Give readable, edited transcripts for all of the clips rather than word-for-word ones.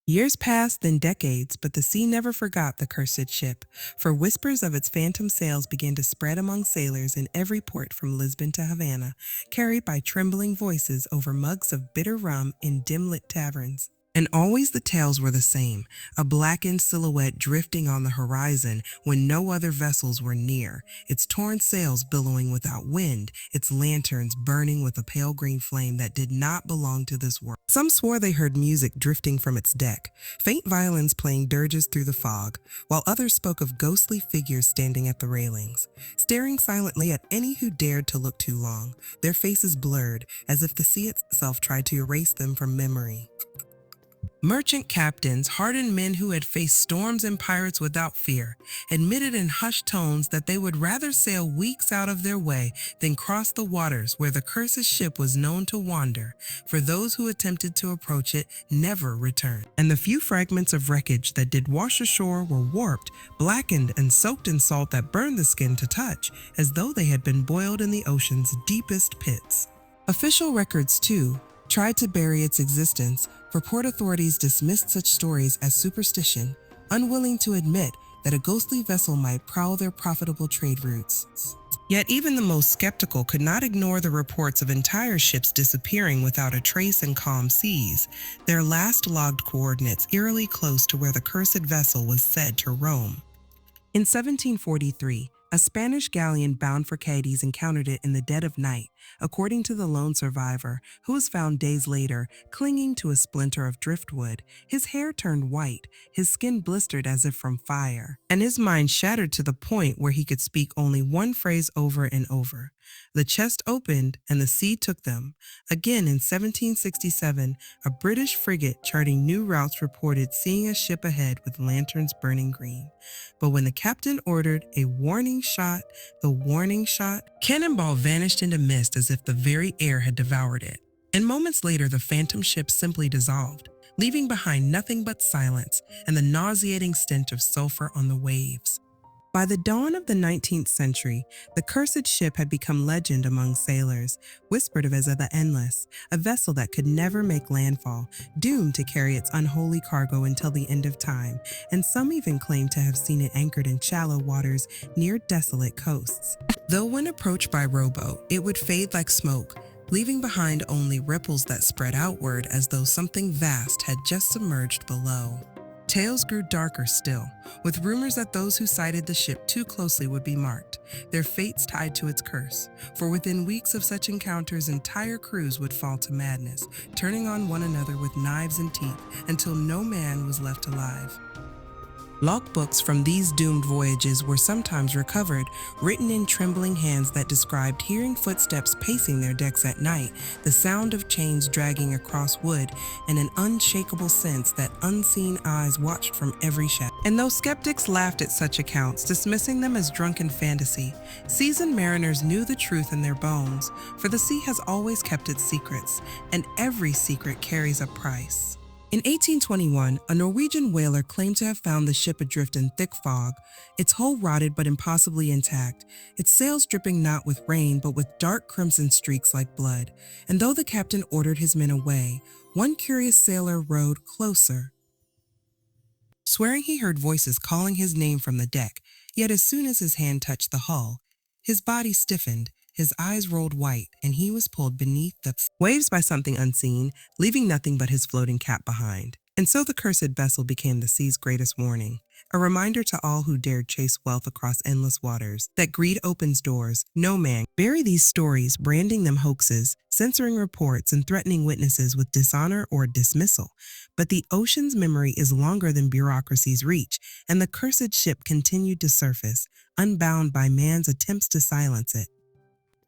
Years passed, then decades, but the sea never forgot the cursed ship, for whispers of its phantom sails began to spread among sailors in every port from Lisbon to Havana, carried by trembling voices over mugs of bitter rum in dim-lit taverns. And always the tales were the same, a blackened silhouette drifting on the horizon when no other vessels were near, its torn sails billowing without wind, its lanterns burning with a pale green flame that did not belong to this world. Some swore they heard music drifting from its deck, faint violins playing dirges through the fog, while others spoke of ghostly figures standing at the railings, staring silently at any who dared to look too long, their faces blurred as if the sea itself tried to erase them from memory. Merchant captains, hardened men who had faced storms and pirates without fear, admitted in hushed tones that they would rather sail weeks out of their way than cross the waters where the cursed ship was known to wander, for those who attempted to approach it never returned. And the few fragments of wreckage that did wash ashore were warped, blackened, and soaked in salt that burned the skin to touch, as though they had been boiled in the ocean's deepest pits. Official records, too, tried to bury its existence, for port authorities dismissed such stories as superstition, unwilling to admit that a ghostly vessel might prowl their profitable trade routes. Yet even the most skeptical could not ignore the reports of entire ships disappearing without a trace in calm seas, their last logged coordinates eerily close to where the cursed vessel was said to roam. In 1743, a Spanish galleon bound for Cadiz encountered it in the dead of night, according to the lone survivor, who was found days later clinging to a splinter of driftwood. His hair turned white, his skin blistered as if from fire, and his mind shattered to the point where he could speak only one phrase over and over. The chest opened and the sea took them. Again in 1767, a British frigate charting new routes reported seeing a ship ahead with lanterns burning green. But when the captain ordered a warning shot, the warning shot, cannonball vanished into mist as if the very air had devoured it. And moments later, the phantom ship simply dissolved, leaving behind nothing but silence and the nauseating stench of sulfur on the waves. By the dawn of the 19th century, the cursed ship had become legend among sailors, whispered of as the Endless, a vessel that could never make landfall, doomed to carry its unholy cargo until the end of time, and some even claimed to have seen it anchored in shallow waters near desolate coasts. Though when approached by rowboat, it would fade like smoke, leaving behind only ripples that spread outward as though something vast had just submerged below. Tales grew darker still, with rumors that those who sighted the ship too closely would be marked, their fates tied to its curse, for within weeks of such encounters entire crews would fall to madness, turning on one another with knives and teeth until no man was left alive. Logbooks from these doomed voyages were sometimes recovered, written in trembling hands that described hearing footsteps pacing their decks at night, the sound of chains dragging across wood, and an unshakable sense that unseen eyes watched from every shadow. And though skeptics laughed at such accounts, dismissing them as drunken fantasy, seasoned mariners knew the truth in their bones, for the sea has always kept its secrets, and every secret carries a price. In 1821, a Norwegian whaler claimed to have found the ship adrift in thick fog, its hull rotted but impossibly intact, its sails dripping not with rain but with dark crimson streaks like blood. And though the captain ordered his men away, one curious sailor rowed closer, swearing he heard voices calling his name from the deck. Yet as soon as his hand touched the hull, his body stiffened, his eyes rolled white, and he was pulled beneath the waves by something unseen, leaving nothing but his floating cap behind. And so the cursed vessel became the sea's greatest warning, a reminder to all who dared chase wealth across endless waters, that greed opens doors, no man. Bury these stories, branding them hoaxes, censoring reports, and threatening witnesses with dishonor or dismissal. But the ocean's memory is longer than bureaucracy's reach, and the cursed ship continued to surface, unbound by man's attempts to silence it.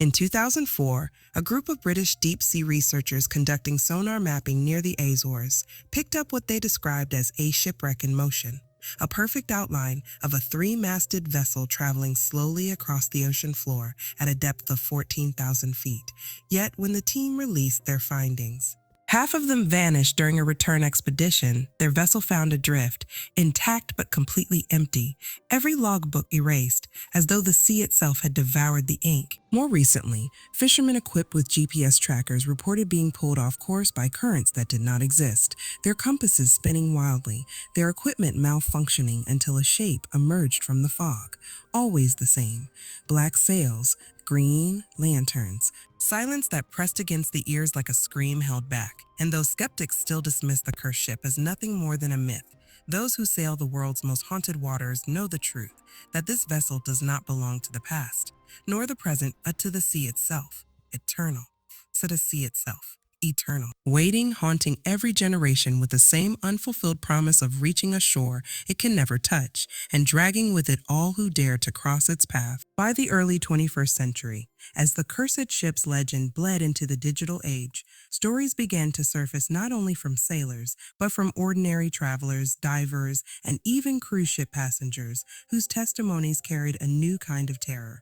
In 2004, a group of British deep-sea researchers conducting sonar mapping near the Azores picked up what they described as a shipwreck in motion, a perfect outline of a three-masted vessel traveling slowly across the ocean floor at a depth of 14,000 feet. Yet when the team released their findings, Half of them vanished during a return expedition, their vessel found adrift, intact but completely empty, every logbook erased, as though the sea itself had devoured the ink. More recently, fishermen equipped with GPS trackers reported being pulled off course by currents that did not exist, their compasses spinning wildly, their equipment malfunctioning until a shape emerged from the fog, always the same: black sails, green lanterns, silence that pressed against the ears like a scream held back. And though skeptics still dismiss the cursed ship as nothing more than a myth, those who sail the world's most haunted waters know the truth, that this vessel does not belong to the past, nor the present, but to the sea itself, eternal. To the sea itself, eternal. Waiting, haunting every generation with the same unfulfilled promise of reaching a shore it can never touch, and dragging with it all who dare to cross its path. By the early 21st century, as the cursed ship's legend bled into the digital age, stories began to surface not only from sailors, but from ordinary travelers, divers, and even cruise ship passengers whose testimonies carried a new kind of terror.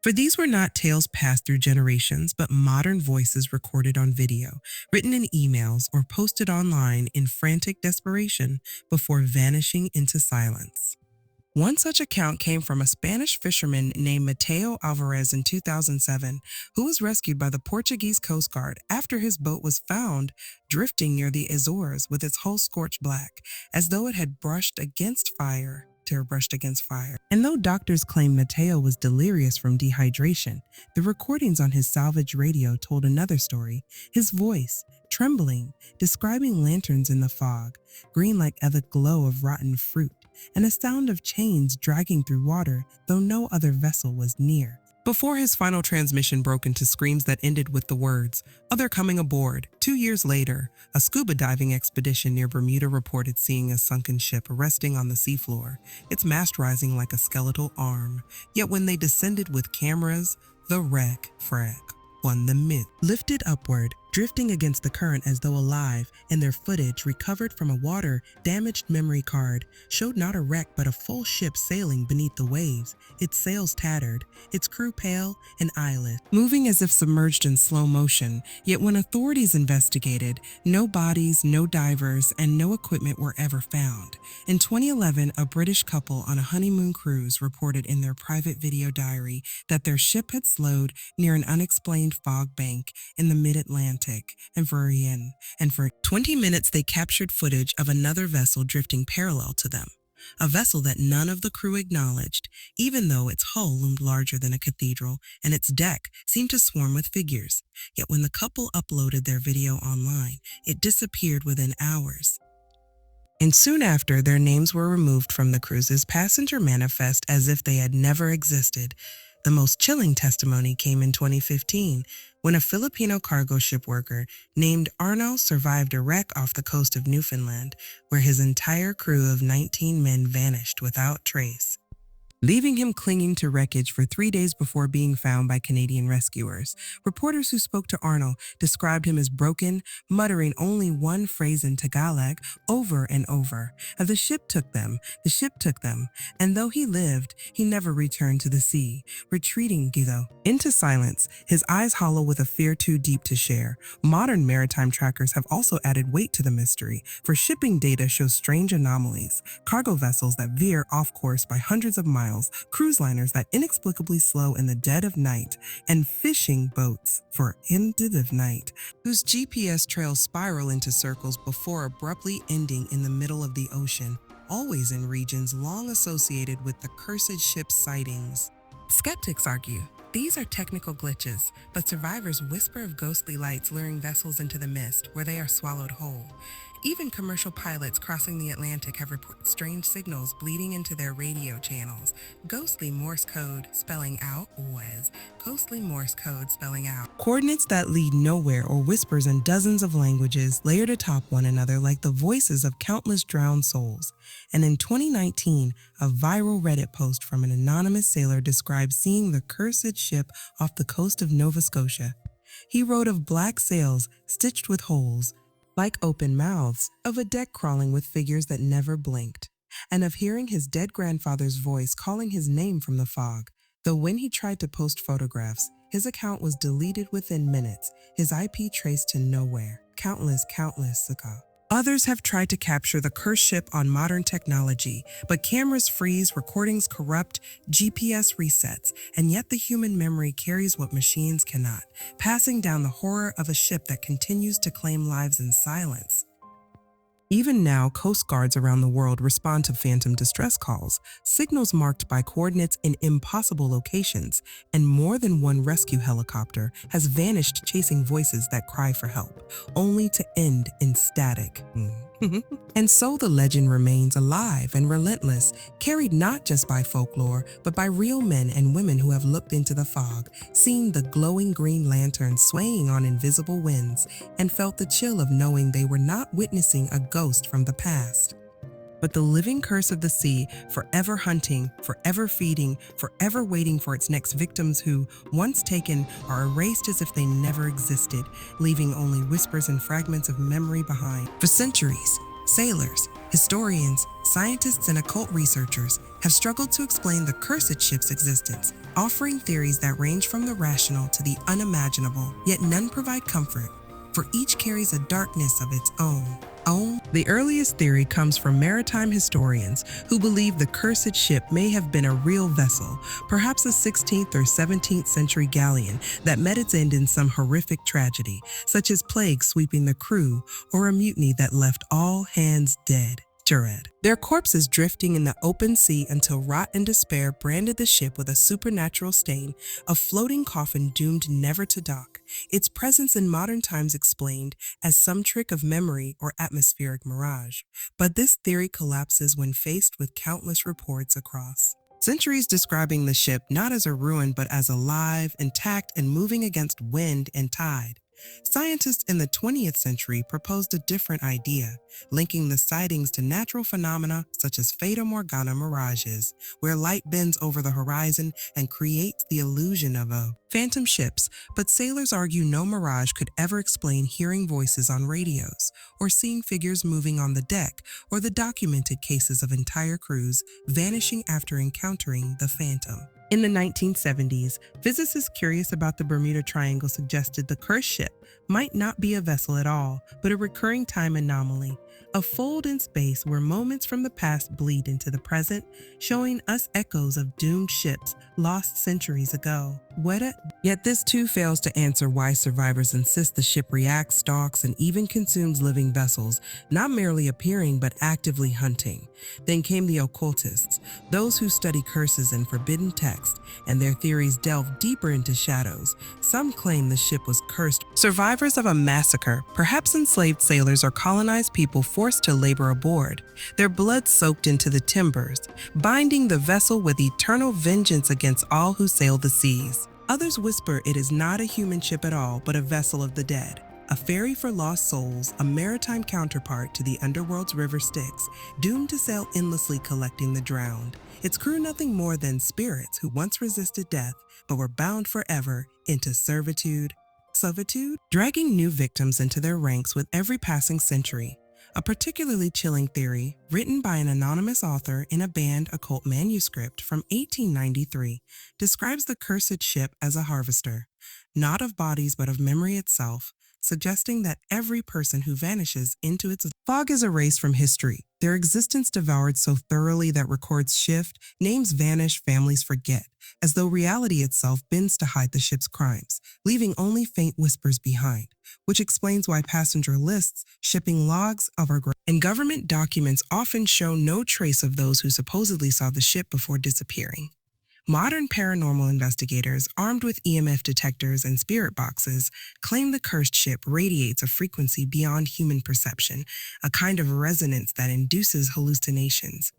For these were not tales passed through generations, but modern voices recorded on video, written in emails, or posted online in frantic desperation before vanishing into silence. One such account came from a Spanish fisherman named Mateo Alvarez in 2007, who was rescued by the Portuguese Coast Guard after his boat was found drifting near the Azores with its hull scorched black, as though it had brushed against fire. And though doctors claimed Mateo was delirious from dehydration, the recordings on his salvage radio told another story, his voice, trembling, describing lanterns in the fog, green like the glow of rotten fruit, and a sound of chains dragging through water, though no other vessel was near. Before his final transmission broke into screams that ended with the words, "Other coming aboard." 2 years later, a scuba diving expedition near Bermuda reported seeing a sunken ship resting on the seafloor, its mast rising like a skeletal arm. Yet when they descended with cameras, the wreck won the myth. Lifted upward, drifting against the current as though alive, and their footage, recovered from a water-damaged memory card, showed not a wreck but a full ship sailing beneath the waves, its sails tattered, its crew pale and eyeless, moving as if submerged in slow motion. Yet when authorities investigated, no bodies, no divers, and no equipment were ever found. In 2011, a British couple on a honeymoon cruise reported in their private video diary that their ship had slowed near an unexplained fog bank in the mid-Atlantic, and for 20 minutes they captured footage of another vessel drifting parallel to them, a vessel that none of the crew acknowledged, even though its hull loomed larger than a cathedral and its deck seemed to swarm with figures. Yet when the couple uploaded their video online, it disappeared within hours. And soon after, their names were removed from the cruise's passenger manifest as if they had never existed. The most chilling testimony came in 2015, when a Filipino cargo ship worker named Arno survived a wreck off the coast of Newfoundland, where his entire crew of 19 men vanished without trace, leaving him clinging to wreckage for 3 days before being found by Canadian rescuers. Reporters who spoke to Arnold described him as broken, muttering only one phrase in Tagalog over and over. The ship took them, and though he lived, he never returned to the sea, retreating into silence, his eyes hollow with a fear too deep to share. Modern maritime trackers have also added weight to the mystery, for shipping data shows strange anomalies, cargo vessels that veer off course by hundreds of miles, cruise liners that inexplicably slow in the dead of night, and fishing boats for end of night, whose GPS trails spiral into circles before abruptly ending in the middle of the ocean, always in regions long associated with the cursed ship sightings. Skeptics argue these are technical glitches, but survivors whisper of ghostly lights luring vessels into the mist where they are swallowed whole. Even commercial pilots crossing the Atlantic have reported strange signals bleeding into their radio channels. Ghostly Morse code spelling out. Coordinates that lead nowhere, or whispers in dozens of languages layered atop one another like the voices of countless drowned souls. And in 2019, a viral Reddit post from an anonymous sailor described seeing the cursed ship off the coast of Nova Scotia. He wrote of black sails stitched with holes, like open mouths, of a deck crawling with figures that never blinked, and of hearing his dead grandfather's voice calling his name from the fog. Though when he tried to post photographs, his account was deleted within minutes, his IP traced to nowhere. countless. Others have tried to capture the cursed ship on modern technology, but cameras freeze, recordings corrupt, GPS resets, and yet the human memory carries what machines cannot, passing down the horror of a ship that continues to claim lives in silence. Even now, coast guards around the world respond to phantom distress calls, signals marked by coordinates in impossible locations, and more than one rescue helicopter has vanished chasing voices that cry for help, only to end in static. And so the legend remains alive and relentless, carried not just by folklore, but by real men and women who have looked into the fog, seen the glowing green lantern swaying on invisible winds, and felt the chill of knowing they were not witnessing a ghost from the past, but the living curse of the sea, forever hunting, forever feeding, forever waiting for its next victims who, once taken, are erased as if they never existed, leaving only whispers and fragments of memory behind. For centuries, sailors, historians, scientists, and occult researchers have struggled to explain the cursed ship's existence, offering theories that range from the rational to the unimaginable, yet none provide comfort, for each carries a darkness of its own. The earliest theory comes from maritime historians who believe the cursed ship may have been a real vessel, perhaps a 16th or 17th century galleon that met its end in some horrific tragedy, such as plague sweeping the crew or a mutiny that left all hands dead. Their corpses drifting in the open sea until rot and despair branded the ship with a supernatural stain, a floating coffin doomed never to dock, its presence in modern times explained as some trick of memory or atmospheric mirage. But this theory collapses when faced with countless reports across centuries describing the ship not as a ruin but as alive, intact, and moving against wind and tide. Scientists in the 20th century proposed a different idea, linking the sightings to natural phenomena such as Fata Morgana mirages, where light bends over the horizon and creates the illusion of a phantom ships, but sailors argue no mirage could ever explain hearing voices on radios, or seeing figures moving on the deck, or the documented cases of entire crews vanishing after encountering the phantom. In the 1970s, physicists curious about the Bermuda Triangle suggested the cursed ship might not be a vessel at all, but a recurring time anomaly, a fold in space where moments from the past bleed into the present, showing us echoes of doomed ships lost centuries ago. Yet this too fails to answer why survivors insist the ship reacts, stalks, and even consumes living vessels, not merely appearing but actively hunting. Then came the occultists, those who study curses and forbidden text, and their theories delve deeper into shadows. Some claim the ship was cursed. Survivors of a massacre, perhaps enslaved sailors or colonized people forced to labor aboard, their blood soaked into the timbers, binding the vessel with eternal vengeance against all who sail the seas. Others whisper it is not a human ship at all, but a vessel of the dead, a ferry for lost souls, a maritime counterpart to the underworld's river Styx, doomed to sail endlessly collecting the drowned. Its crew nothing more than spirits who once resisted death, but were bound forever into servitude, dragging new victims into their ranks with every passing century. A particularly chilling theory, written by an anonymous author in a banned occult manuscript from 1893, describes the cursed ship as a harvester, not of bodies but of memory itself, suggesting that every person who vanishes into its fog is erased from history, their existence devoured so thoroughly that records shift, names vanish, families forget, as though reality itself bends to hide the ship's crimes, leaving only faint whispers behind, which explains why passenger lists, shipping logs and government documents often show no trace of those who supposedly saw the ship before disappearing. Modern paranormal investigators, armed with EMF detectors and spirit boxes, claim the cursed ship radiates a frequency beyond human perception, a kind of resonance that induces hallucinations,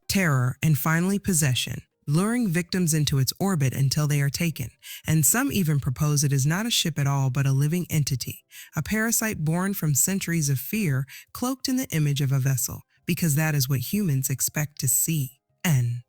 terror, and finally possession, luring victims into its orbit until they are taken. And some even propose it is not a ship at all but a living entity, a parasite born from centuries of fear, cloaked in the image of a vessel, because that is what humans expect to see. And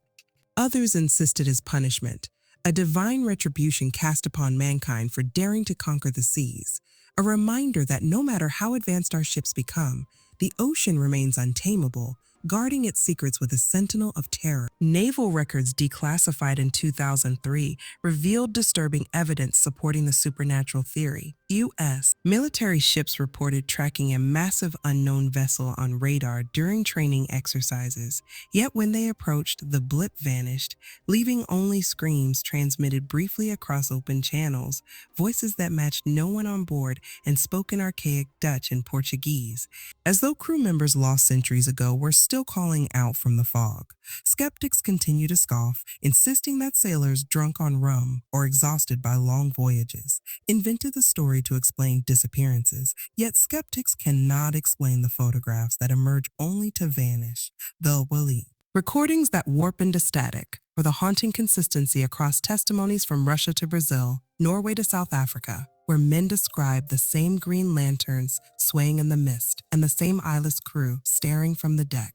others insisted as punishment, a divine retribution cast upon mankind for daring to conquer the seas, a reminder that no matter how advanced our ships become, the ocean remains untamable, guarding its secrets with a sentinel of terror. Naval records declassified in 2003 revealed disturbing evidence supporting the supernatural theory. U.S. military ships reported tracking a massive unknown vessel on radar during training exercises, yet when they approached, the blip vanished, leaving only screams transmitted briefly across open channels, voices that matched no one on board and spoke in archaic Dutch and Portuguese, as though crew members lost centuries ago were still calling out from the fog. Skeptics continue to scoff, insisting that sailors drunk on rum or exhausted by long voyages invented the story to explain disappearances, yet skeptics cannot explain the photographs that emerge only to vanish, they'll believe. Recordings that warp into static, or the haunting consistency across testimonies from Russia to Brazil, Norway to South Africa, where men describe the same green lanterns swaying in the mist and the same eyeless crew staring from the deck.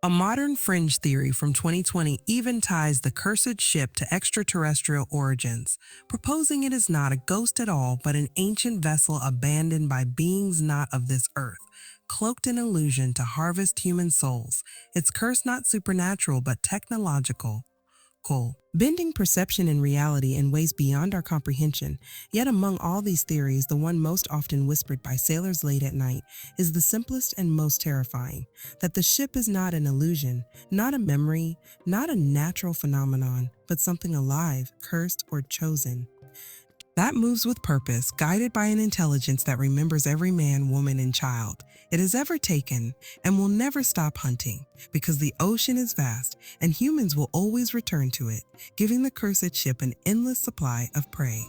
A modern fringe theory from 2020 even ties the cursed ship to extraterrestrial origins, proposing it is not a ghost at all but an ancient vessel abandoned by beings not of this earth, cloaked in illusion to harvest human souls. Its curse not supernatural but technological. Bending perception and reality in ways beyond our comprehension. Yet among all these theories, the one most often whispered by sailors late at night is the simplest and most terrifying, that the ship is not an illusion, not a memory, not a natural phenomenon, but something alive, cursed, or chosen. That moves with purpose, guided by an intelligence that remembers every man, woman, and child it has ever taken, and will never stop hunting, because the ocean is vast, and humans will always return to it, giving the cursed ship an endless supply of prey.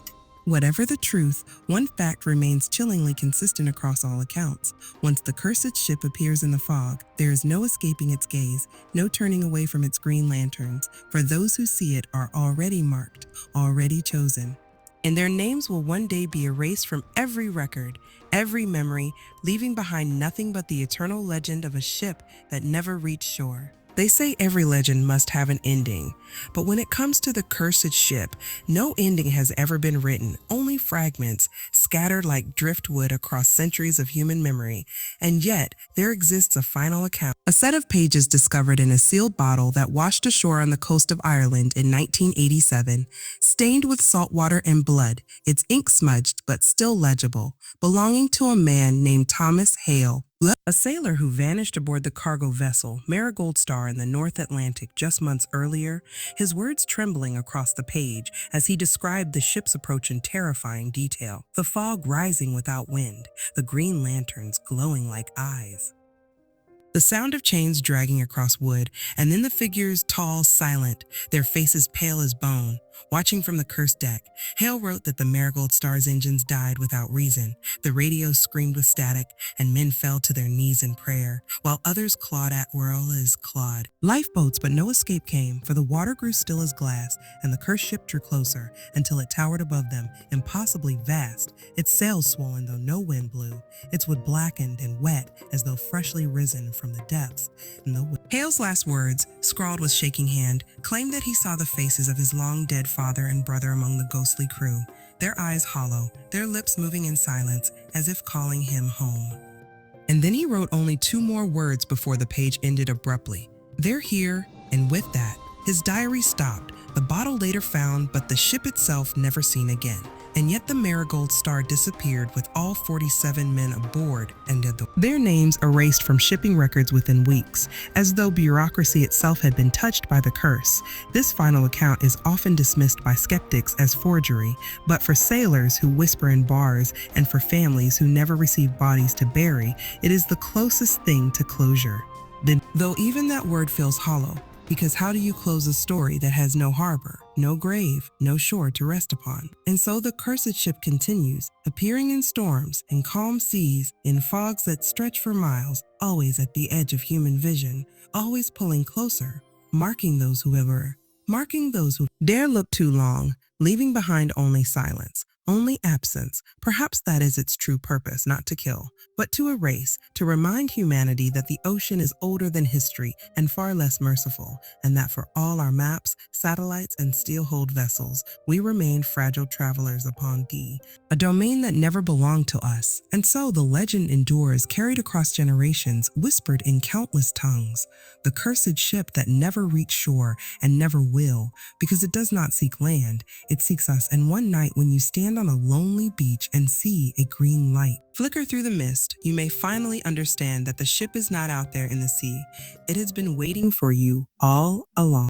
Whatever the truth, one fact remains chillingly consistent across all accounts. Once the cursed ship appears in the fog, there is no escaping its gaze, no turning away from its green lanterns, for those who see it are already marked, already chosen. And their names will one day be erased from every record, every memory, leaving behind nothing but the eternal legend of a ship that never reached shore. They say every legend must have an ending, but when it comes to the cursed ship, no ending has ever been written, only fragments scattered like driftwood across centuries of human memory. And yet, there exists a final account, a set of pages discovered in a sealed bottle that washed ashore on the coast of Ireland in 1987, stained with salt water and blood, its ink smudged but still legible, belonging to a man named Thomas Hale, a sailor who vanished aboard the cargo vessel Marigold Star in the North Atlantic just months earlier, his words trembling across the page as he described the ship's approach in terrifying detail, the fog rising without wind, the green lanterns glowing like eyes. The sound of chains dragging across wood, and then the figures tall, silent, their faces pale as bone, watching from the cursed deck. Hale wrote that the Marigold Star's engines died without reason, the radio screamed with static, and men fell to their knees in prayer, while others clawed at as clawed. Lifeboats, but no escape came, for the water grew still as glass, and the cursed ship drew closer, until it towered above them, impossibly vast, its sails swollen though no wind blew, its wood blackened and wet as though freshly risen from the depths. Hale's last words, scrawled with shaking hand, claimed that he saw the faces of his long-dead father and brother among the ghostly crew, their eyes hollow, their lips moving in silence, as if calling him home. And then he wrote only 2 more words before the page ended abruptly. They're here, and with that, his diary stopped, the bottle later found, but the ship itself never seen again. And yet the Marigold Star disappeared with all 47 men aboard and their names erased from shipping records within weeks, as though bureaucracy itself had been touched by the curse. This final account is often dismissed by skeptics as forgery, but for sailors who whisper in bars and for families who never receive bodies to bury, it is the closest thing to closure. Though even that word feels hollow, because how do you close a story that has no harbor, no grave, no shore to rest upon? And so the cursed ship continues, appearing in storms, in calm seas, in fogs that stretch for miles, always at the edge of human vision, always pulling closer, marking those who dare look too long, leaving behind only silence, only absence. Perhaps that is its true purpose, not to kill, but to erase, to remind humanity that the ocean is older than history and far less merciful, and that for all our maps, satellites, and steel-hulled vessels, we remain fragile travelers upon a domain that never belonged to us. And so the legend endures, carried across generations, whispered in countless tongues. The cursed ship that never reached shore and never will, because it does not seek land, it seeks us. And one night when you stand stand on a lonely beach and see a green light flicker through the mist, you may finally understand that the ship is not out there in the sea. It has been waiting for you all along.